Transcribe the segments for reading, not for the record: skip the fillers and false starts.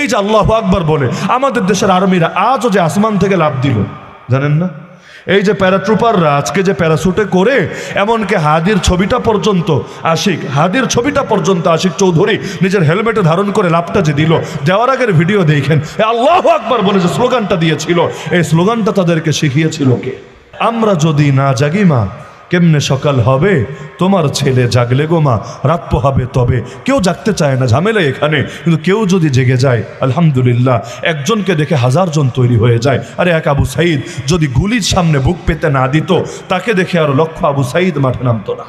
এই যে আল্লাহু আকবার বলে আমাদের দেশের আর্মিরা আজও যে আসমান থেকে লাফ দিল জানেন না? এই যে প্যারাট্রুপাররা আজকে যে প্যারাসুটে করে এমনকি হাদির ছবিটা পর্যন্ত আশিক চৌধুরী নিজের হেলমেটে ধারণ করে লাফটা যে দিল, দেওয়ার আগের ভিডিও দেখেন, আল্লাহু আকবার বলে যে স্লোগানটা দিয়েছিল, এই স্লোগানটা তাদেরকে শিখিয়েছিল কে? আমরা যদি না জাগি মা, কেমনে সকাল হবে? তোমার ছেলে জাগলে গো মা, রাত পোহাবে তবে। কেউ জাগতে চায় না, ঝামেলা এখানে। কিন্তু কেউ যদি জেগে যায়, আলহামদুলিল্লাহ, একজনকে দেখে হাজারজন তৈরি হয়ে যায়। আরে এক আবু সাইদ যদি গুলির সামনে বুক পেতে না দিত, তাকে দেখে আরো লক্ষ আবু সাইদ মাঠে নামতো না।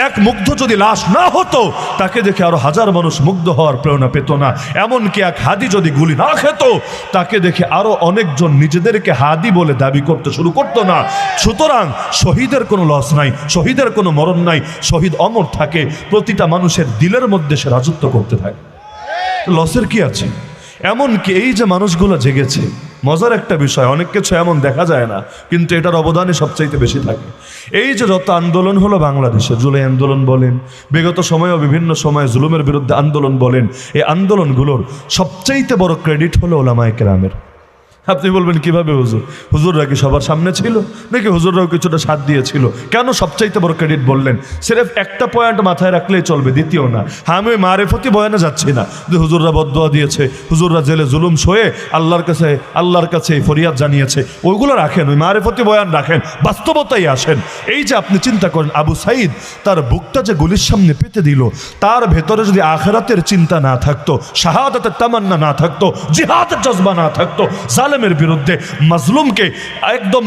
এক মুগ্ধ যদি লাশ না হতো, তাকে দেখে আরো হাজার মানুষ মুগ্ধ হওয়ার প্রেরণা পেত না। এমনকি এক হাদি যদি গুলি না খেত, তাকে দেখে আরো অনেকজন নিজেদেরকে হাদি বলে দাবি করতে শুরু করতো না। সুতরাং শহীদের কোনো লস নাই, শহীদের কোনো মরণ নাই, শহীদ অমর থাকে, প্রতিটা মানুষের দিলের মধ্যে সে রাজত্ব করতে থাকে। লসের কি আছে? এমনকি এই যে মানুষগুলো জেগেছে, মজার একটা বিষয়, অনেক কিছু এমন দেখা যায় না, কিন্তু এটার অবদানই সবচাইতে বেশি থাকে। এই যে যত আন্দোলন হলো বাংলাদেশে, জুলাই আন্দোলন বলেন, বিগত সময়েও বিভিন্ন সময়ে জুলুমের বিরুদ্ধে আন্দোলন বলেন, এই আন্দোলনগুলোর সবচাইতে বড় ক্রেডিট হলো ওলামায়ে কেরামের। আপনি বলবেন কিভাবে হুজুর? হুজুররা কি সবার সামনে ছিল নাকি হুজুররাও কিছুটা সাথ দিয়েছিল? কেন সবচাইতে বড় ক্রেডিট বললেন? সিরেফ একটা পয়েন্ট মাথায় রাখলেই চলবে, দ্বিতীয় না। হ্যাঁ, আমি মারেফতি বয়ানে যাচ্ছি না যে হুজুররা বদদোয়া দিয়েছে, হুজুররা জেলে জুলুম সয়ে আল্লাহর কাছে ফরিয়াদ জানিয়েছে, ওইগুলো রাখেন, ওই মারেফতি বয়ান রাখেন, বাস্তবতাই আসেন। এই যে আপনি চিন্তা করেন, আবু সাইদ তার বুকটা যে গুলির সামনে পেতে দিল, তার ভেতরে যদি আখিরাতের চিন্তা না থাকতো, শাহাদাতের তামান্না না থাকতো, জিহাদের জজবা না থাকতো, জালেমের বিরুদ্ধে মাজলুমকে একদম